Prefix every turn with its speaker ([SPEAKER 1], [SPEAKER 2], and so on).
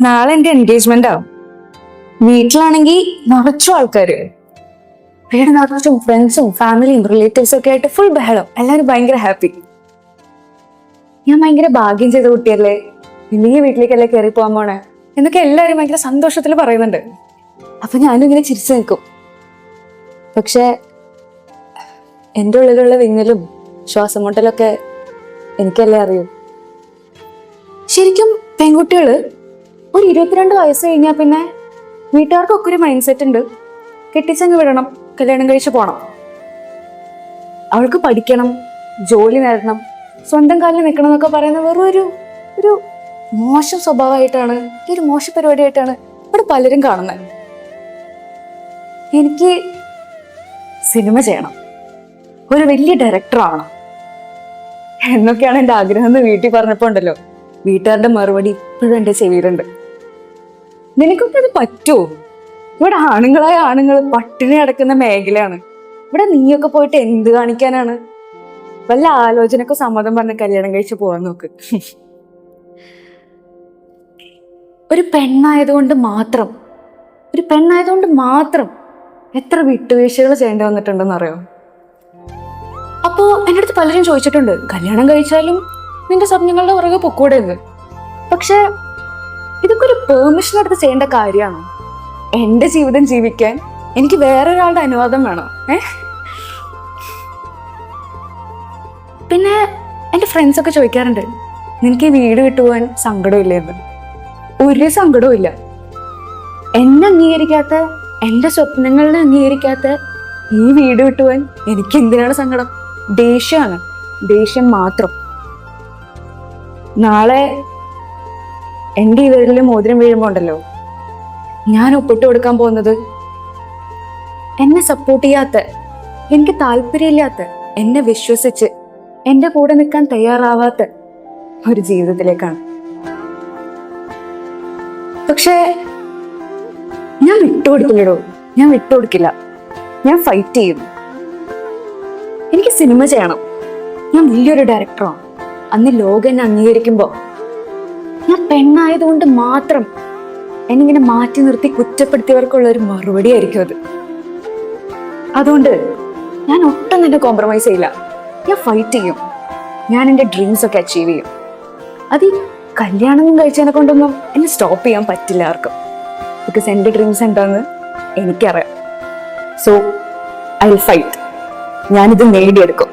[SPEAKER 1] നാളെ എന്റെ എൻഗേജ്മെന്റ് ആവും. വീട്ടിലാണെങ്കിൽ നിറച്ചും ആൾക്കാര്, വീട് നിറച്ചും ഫ്രണ്ട്സും ഫാമിലിയും റിലേറ്റീവ്സും ഒക്കെ ആയിട്ട് ഫുൾ ബഹളം. എല്ലാവരും ഭയങ്കര ഹാപ്പി. ഞാൻ ഭയങ്കര ഭാഗ്യം ചെയ്ത കുട്ടിയല്ലേ, ഇല്ലെങ്കിൽ വീട്ടിലേക്കല്ലേ കയറി പോകാൻ പോണേ എന്നൊക്കെ എല്ലാവരും ഭയങ്കര സന്തോഷത്തിൽ പറയുന്നുണ്ട്. അപ്പൊ ഞാനും ഇങ്ങനെ ചിരിച്ചു നിൽക്കും. പക്ഷെ എൻ്റെ ഉള്ളിലുള്ള വിങ്ങലും ശ്വാസം മുട്ടലൊക്കെ എനിക്കല്ലേ അറിയൂ. ശരിക്കും പെൺകുട്ടികള് ഒരു 22 വയസ്സ് കഴിഞ്ഞാൽ പിന്നെ വീട്ടുകാർക്കൊക്കെ ഒരു മൈൻഡ് സെറ്റ് ഉണ്ട്, കെട്ടിച്ചങ്ങ് വിടണം, കല്യാണം കഴിച്ച് പോണം. അവൾക്ക് പഠിക്കണം, ജോലി നേടണം, സ്വന്തം കാലിൽ നിൽക്കണം എന്നൊക്കെ പറയുന്ന വെറും ഒരു മോശം സ്വഭാവമായിട്ടാണ്, ഒരു മോശ പരിപാടിയായിട്ടാണ് ഇവിടെ പലരും കാണുന്നത്. എനിക്ക് സിനിമ ചെയ്യണം, ഒരു വലിയ ഡയറക്ടർ ആവണം എന്നൊക്കെയാണ് എൻ്റെ ആഗ്രഹം എന്ന് വീട്ടിൽ പറഞ്ഞപ്പോൾ ഉണ്ടല്ലോ, വീട്ടുകാരുടെ മറുപടി ഇപ്പോഴും എൻ്റെ ചെവിയിലുണ്ട്. നിനക്കൊക്കെ അത് പറ്റുമോ? ഇവിടെ ആണുങ്ങളായ ആണുങ്ങൾ പട്ടിണി അടക്കുന്ന മേഖലയാണ്. ഇവിടെ നീയൊക്കെ പോയിട്ട് എന്ത് കാണിക്കാനാണ്? വല്ല ആലോചനക്ക് സമ്മതം പറഞ്ഞ് കല്യാണം കഴിച്ച് പോകാൻ നോക്ക്. ഒരു പെണ്ണായതുകൊണ്ട് മാത്രം എത്ര വിട്ടുവീഴ്ചകൾ ചെയ്യേണ്ടി വന്നിട്ടുണ്ടെന്ന് അറിയോ? അപ്പോ എൻ്റെ അടുത്ത് പലരും ചോദിച്ചിട്ടുണ്ട്, കല്യാണം കഴിച്ചാലും നിന്റെ സ്വപ്നങ്ങളുടെ പുറകെ പൊക്കൂടെ എന്ന്. പക്ഷെ ഇതൊക്കെ ഒരു പെർമിഷൻ എടുത്ത് ചെയ്യേണ്ട കാര്യമാണ്. എന്റെ ജീവിതം ജീവിക്കാൻ എനിക്ക് വേറൊരാളുടെ അനുവാദം വേണം. പിന്നെ എൻ്റെ ഫ്രണ്ട്സ് ഒക്കെ ചോദിക്കാറുണ്ട്, നിനക്ക് ഈ വീട് വിട്ടുപോകാൻ സങ്കടമില്ലേ എന്ന്. ഒരു സങ്കടവും ഇല്ല. എന്നെ അംഗീകരിക്കാത്ത, എൻ്റെ സ്വപ്നങ്ങളെ അംഗീകരിക്കാത്ത ഈ വീട് വിട്ടുപോകാൻ എനിക്ക് എന്തിനാണ് സങ്കടം? ദേഷ്യമാണ്, ദേഷ്യം മാത്രം. നാളെ എൻ്റെ ഈ വീട്ടിൽ മോതിരം വീഴുമ്പോ ഉണ്ടല്ലോ, ഞാൻ ഒപ്പിട്ട് കൊടുക്കാൻ പോകുന്നത് എന്നെ സപ്പോർട്ട് ചെയ്യാത്ത, എനിക്ക് താല്പര്യമില്ലാത്ത, എന്നെ വിശ്വസിച്ച് എൻ്റെ കൂടെ നിൽക്കാൻ തയ്യാറാവാത്ത ഒരു ജീവിതത്തിലേക്കാണ്. പക്ഷേ ഞാൻ വിട്ടുകൊടുക്കില്ലടോ, ഞാൻ വിട്ടുകൊടുക്കില്ല. ഞാൻ ഫൈറ്റ് ചെയ്യും. എനിക്ക് സിനിമ ചെയ്യണം, ഞാൻ വലിയൊരു ഡയറക്ടറാണ്. അന്ന് ലോകം എന്നെ അംഗീകരിക്കുമ്പോ ഞാൻ പെണ്ണായതുകൊണ്ട് മാത്രം എന്നിങ്ങനെ മാറ്റി നിർത്തി കുറ്റപ്പെടുത്തിയവർക്കുള്ള ഒരു മറുപടി ആയിരിക്കും അത്. അതുകൊണ്ട് ഞാൻ ഒട്ടും തന്നെ കോംപ്രമൈസ് ചെയ്യില്ല. ഞാൻ ഫൈറ്റ് ചെയ്യും. ഞാൻ എൻ്റെ ഡ്രീംസ് ഒക്കെ അച്ചീവ് ചെയ്യും. അത് ഈ കല്യാണം കഴിച്ചതിനെ കൊണ്ടൊന്നും എന്നെ സ്റ്റോപ്പ് ചെയ്യാൻ പറ്റില്ല ആർക്കും. ബിക്കോസ് എൻ്റെ ഡ്രീംസ് എന്താണെന്ന് എനിക്കറിയാം. So I will fight. ഞാനിത് നേടിയെടുക്കും.